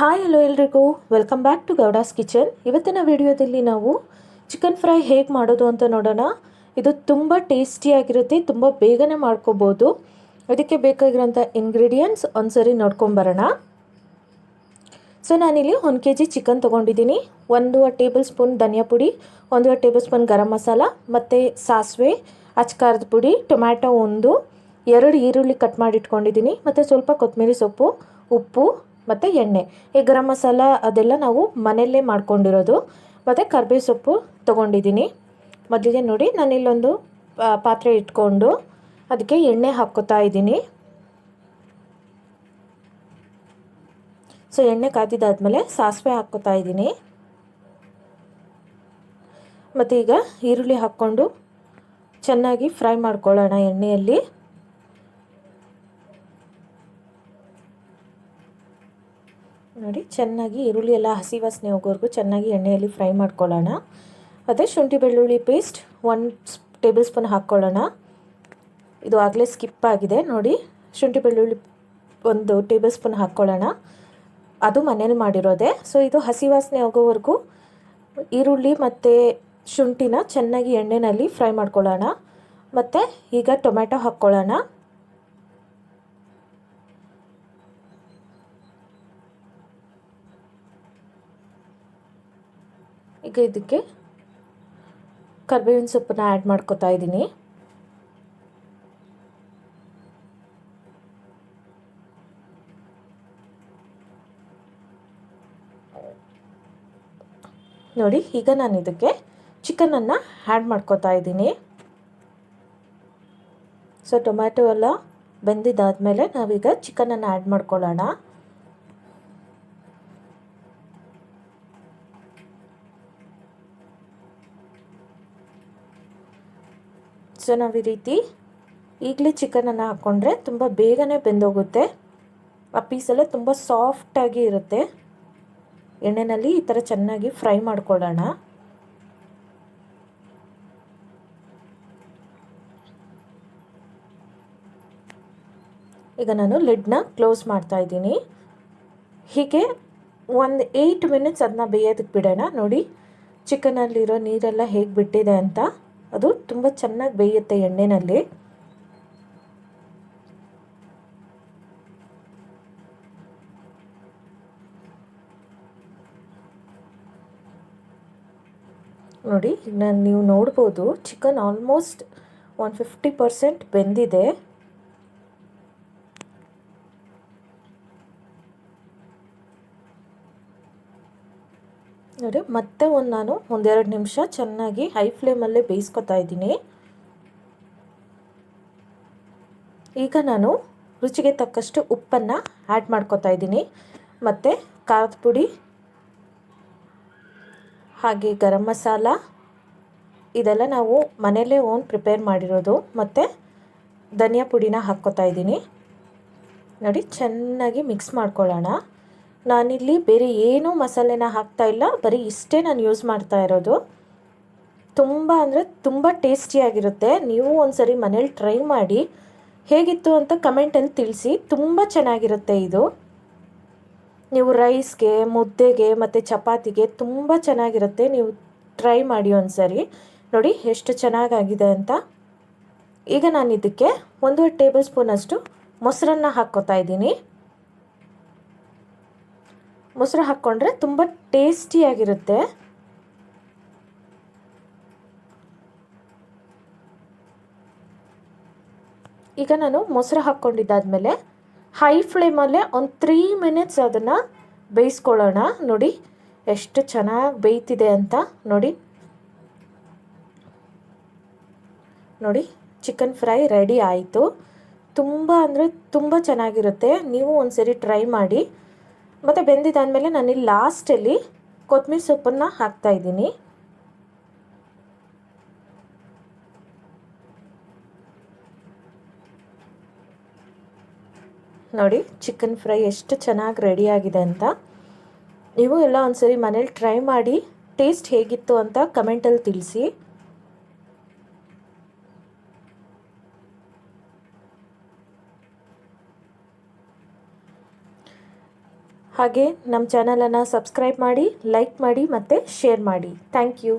Hi hello ಎಲ್ರಿಗೂ welcome back to Gowda's kitchen. ಇವತ್ತಿನ ವಿಡಿಯೋದಲ್ಲಿ ನಾವು ಚಿಕನ್ ಫ್ರೈ ಹೇಗೆ ಮಾಡೋದು ಅಂತ ನೋಡೋಣ. ಇದು ತುಂಬ ಟೇಸ್ಟಿಯಾಗಿರುತ್ತೆ, ತುಂಬ ಬೇಗನೆ ಮಾಡ್ಕೋಬೋದು. ಅದಕ್ಕೆ ಬೇಕಾಗಿರೋಂಥ ಇಂಗ್ರೀಡಿಯೆಂಟ್ಸ್ ಒಂದ್ಸರಿ ನೋಡ್ಕೊಂಬರೋಣ. ಸೊ ನಾನಿಲ್ಲಿ 1 kg ಚಿಕನ್ ತೊಗೊಂಡಿದ್ದೀನಿ. 1 ಟೇಬಲ್ ಸ್ಪೂನ್ ಧನಿಯಾ ಪುಡಿ, 1 ಟೇಬಲ್ ಸ್ಪೂನ್ ಗರಂ ಮಸಾಲ, ಮತ್ತು ಸಾಸಿವೆ, ಅಚ್ಕಾರದ ಪುಡಿ, ಟೊಮ್ಯಾಟೊ 2 ಈರುಳ್ಳಿ ಕಟ್ ಮಾಡಿ ಇಟ್ಕೊಂಡಿದ್ದೀನಿ, ಮತ್ತು ಸ್ವಲ್ಪ ಕೊತ್ತಂಬರಿ ಸೊಪ್ಪು, ಉಪ್ಪು ಮತ್ತು ಎಣ್ಣೆ. ಈ ಗರಂ ಮಸಾಲ ಅದೆಲ್ಲ ನಾವು ಮನೆಯಲ್ಲೇ ಮಾಡ್ಕೊಂಡಿರೋದು. ಮತ್ತು ಕರಿಬೇವು ಸೊಪ್ಪು ತೊಗೊಂಡಿದ್ದೀನಿ. ಮೊದಲಿಗೆ ನೋಡಿ ನಾನಿಲ್ಲೊಂದು ಪಾತ್ರೆ ಇಟ್ಕೊಂಡು ಅದಕ್ಕೆ ಎಣ್ಣೆ ಹಾಕ್ಕೋತಾ ಇದ್ದೀನಿ. ಸೊ ಎಣ್ಣೆ ಕಾದಿದ್ದಾದಮೇಲೆ ಸಾಸಿವೆ ಹಾಕ್ಕೋತಾ ಇದ್ದೀನಿ. ಮತ್ತು ಈಗ ಈರುಳ್ಳಿ ಹಾಕ್ಕೊಂಡು ಚೆನ್ನಾಗಿ ಫ್ರೈ ಮಾಡ್ಕೊಳ್ಳೋಣ ಎಣ್ಣೆಯಲ್ಲಿ. ನೋಡಿ ಚೆನ್ನಾಗಿ ಈರುಳ್ಳಿ ಎಲ್ಲ ಹಸಿ ವಾಸನೆ ಹೋಗೋವರೆಗೂ ಚೆನ್ನಾಗಿ ಎಣ್ಣೆಯಲ್ಲಿ ಫ್ರೈ ಮಾಡ್ಕೊಳ್ಳೋಣ. ಮತ್ತು ಶುಂಠಿ ಬೆಳ್ಳುಳ್ಳಿ ಪೇಸ್ಟ್ 1 ಟೇಬಲ್ ಸ್ಪೂನ್ ಹಾಕ್ಕೊಳ್ಳೋಣ. ಇದು ಆಗಲೇ ಸ್ಕಿಪ್ ಆಗಿದೆ ನೋಡಿ. ಶುಂಠಿ ಬೆಳ್ಳುಳ್ಳಿ 1 ಟೇಬಲ್ ಸ್ಪೂನ್ ಹಾಕ್ಕೊಳ್ಳೋಣ. ಅದು ಮನೇಲಿ ಮಾಡಿರೋದೆ. ಸೊ ಇದು ಹಸಿ ವಾಸನೆ ಹೋಗೋವರೆಗೂ ಈರುಳ್ಳಿ ಮತ್ತು ಶುಂಠಿನ ಚೆನ್ನಾಗಿ ಎಣ್ಣೆಯಲ್ಲಿ ಫ್ರೈ ಮಾಡ್ಕೊಳ್ಳೋಣ. ಮತ್ತು ಈಗ ಟೊಮ್ಯಾಟೊ ಹಾಕ್ಕೊಳ್ಳೋಣ. ಈಗ ಇದಕ್ಕೆ ಕರಿಬೇವಿನ ಸೊಪ್ಪನ್ನ ಆ್ಯಡ್ ಮಾಡ್ಕೊತಾ ಇದ್ದೀನಿ. ನೋಡಿ ಈಗ ನಾನು ಇದಕ್ಕೆ ಚಿಕನನ್ನು ಆ್ಯಡ್ ಮಾಡ್ಕೊತಾ ಇದ್ದೀನಿ. ಸೊ ಟೊಮ್ಯಾಟೊ ಎಲ್ಲ ಬೆಂದಿದ್ದಾದಮೇಲೆ ನಾವೀಗ ಚಿಕನನ್ನು ಆ್ಯಡ್ ಮಾಡ್ಕೊಳ್ಳೋಣ. ಸೊ ನಾವು ಈ ರೀತಿ ಈಗಲೇ ಚಿಕನನ್ನು ಹಾಕ್ಕೊಂಡ್ರೆ ತುಂಬ ಬೇಗನೆ ಬೆಂದೋಗುತ್ತೆ. ಆ ಪೀಸೆಲ್ಲ ತುಂಬ ಸಾಫ್ಟಾಗಿ ಇರುತ್ತೆ. ಎಣ್ಣೆಯಲ್ಲಿ ಈ ಥರ ಚೆನ್ನಾಗಿ ಫ್ರೈ ಮಾಡ್ಕೊಳ್ಳೋಣ. ಈಗ ನಾನು ಲಿಡ್ನ ಕ್ಲೋಸ್ ಮಾಡ್ತಾ ಇದ್ದೀನಿ. ಹೀಗೆ 8 ಮಿನಿಟ್ಸ್ ಅದನ್ನ ಬೇಯೋದಕ್ಕೆ ಬಿಡೋಣ. ನೋಡಿ ಚಿಕನಲ್ಲಿರೋ ನೀರೆಲ್ಲ ಹೇಗೆ ಬಿಟ್ಟಿದೆ ಅಂತ. ಅದು ತುಂಬ ಚೆನ್ನಾಗಿ ಬೇಯುತ್ತೆ ಎಣ್ಣೆಯಲ್ಲಿ. ನೋಡಿ ನೀವು ನೋಡ್ಬೋದು ಚಿಕನ್ ಆಲ್ಮೋಸ್ಟ್ 150% ಬೆಂದಿದೆ. ನೋಡಿ ಮತ್ತೆ ನಾನು 1-2 ನಿಮಿಷ ಚೆನ್ನಾಗಿ ಹೈ ಫ್ಲೇಮಲ್ಲೇ ಬೇಯಿಸ್ಕೊತಾ ಇದ್ದೀನಿ. ಈಗ ನಾನು ರುಚಿಗೆ ತಕ್ಕಷ್ಟು ಉಪ್ಪನ್ನು ಆ್ಯಡ್ ಮಾಡ್ಕೊತಾ ಇದ್ದೀನಿ. ಮತ್ತು ಖಾರದ ಪುಡಿ, ಹಾಗೆ ಗರಂ ಮಸಾಲ ಇದೆಲ್ಲ ನಾವು ಮನೆಯಲ್ಲೇ ಪ್ರಿಪೇರ್ ಮಾಡಿರೋದು. ಮತ್ತು ಧನಿಯಾ ಪುಡಿನ ಹಾಕ್ಕೊತಾ ಇದ್ದೀನಿ. ನೋಡಿ ಚೆನ್ನಾಗಿ ಮಿಕ್ಸ್ ಮಾಡ್ಕೊಳ್ಳೋಣ. ನಾನಿಲ್ಲಿ ಬೇರೆ ಏನೂ ಮಸಾಲೆನ ಹಾಕ್ತಾ ಇಲ್ಲ, ಬರೀ ಇಷ್ಟೇ ನಾನು ಯೂಸ್ ಮಾಡ್ತಾ ಇರೋದು. ತುಂಬ ಅಂದರೆ ತುಂಬ ಟೇಸ್ಟಿಯಾಗಿರುತ್ತೆ. ನೀವು ಒಂದ್ಸರಿ ಮನೇಲಿ ಟ್ರೈ ಮಾಡಿ ಹೇಗಿತ್ತು ಅಂತ ಕಮೆಂಟಲ್ಲಿ ತಿಳಿಸಿ. ತುಂಬ ಚೆನ್ನಾಗಿರುತ್ತೆ ಇದು. ನೀವು ರೈಸ್ಗೆ, ಮುದ್ದೆಗೆ ಮತ್ತು ಚಪಾತಿಗೆ ತುಂಬ ಚೆನ್ನಾಗಿರುತ್ತೆ. ನೀವು ಟ್ರೈ ಮಾಡಿ ಒಂದ್ಸರಿ. ನೋಡಿ ಎಷ್ಟು ಚೆನ್ನಾಗಾಗಿದೆ ಅಂತ. ಈಗ ನಾನು ಇದಕ್ಕೆ 1 ಟೇಬಲ್ ಸ್ಪೂನಷ್ಟು ಮೊಸರನ್ನ ಹಾಕ್ಕೋತಾ ಇದ್ದೀನಿ. ಮೊಸರು ಹಾಕ್ಕೊಂಡ್ರೆ ತುಂಬ ಟೇಸ್ಟಿಯಾಗಿರುತ್ತೆ. ಈಗ ನಾನು ಮೊಸರು ಹಾಕ್ಕೊಂಡಿದ್ದಾದಮೇಲೆ ಹೈ ಫ್ಲೇಮಲ್ಲೇ 3 ಮಿನಿಟ್ಸ್ ಅದನ್ನು ಬೇಯಿಸ್ಕೊಳ್ಳೋಣ. ನೋಡಿ ಎಷ್ಟು ಚೆನ್ನಾಗಿ ಬೇಯ್ತಿದೆ ಅಂತ. ನೋಡಿ ಚಿಕನ್ ಫ್ರೈ ರೆಡಿ ಆಯಿತು. ತುಂಬ ಅಂದರೆ ತುಂಬ ಚೆನ್ನಾಗಿರುತ್ತೆ. ನೀವು ಒಂದ್ಸರಿ ಟ್ರೈ ಮಾಡಿ. ಮತ್ತು ಬೆಂದಿದ್ದಾದಮೇಲೆ ನಾನಿಲ್ಲಿ ಲಾಸ್ಟಲ್ಲಿ ಕೊತ್ತಂಬರಿ ಸೊಪ್ಪನ್ನು ಹಾಕ್ತಾಯಿದ್ದೀನಿ. ನೋಡಿ ಚಿಕನ್ ಫ್ರೈ ಎಷ್ಟು ಚೆನ್ನಾಗಿ ರೆಡಿಯಾಗಿದೆ ಅಂತ. ನೀವು ಎಲ್ಲ ಒಂದ್ಸರಿ ಮನೇಲಿ ಟ್ರೈ ಮಾಡಿ ಟೇಸ್ಟ್ ಹೇಗಿತ್ತು ಅಂತ ಕಮೆಂಟಲ್ಲಿ ತಿಳಿಸಿ. ಹಾಗೆ ನಮ್ಮ ಚಾನಲನ್ನು ಸಬ್ಸ್ಕ್ರೈಬ್ ಮಾಡಿ, ಲೈಕ್ ಮಾಡಿ ಮತ್ತು ಶೇರ್ ಮಾಡಿ. Thank you.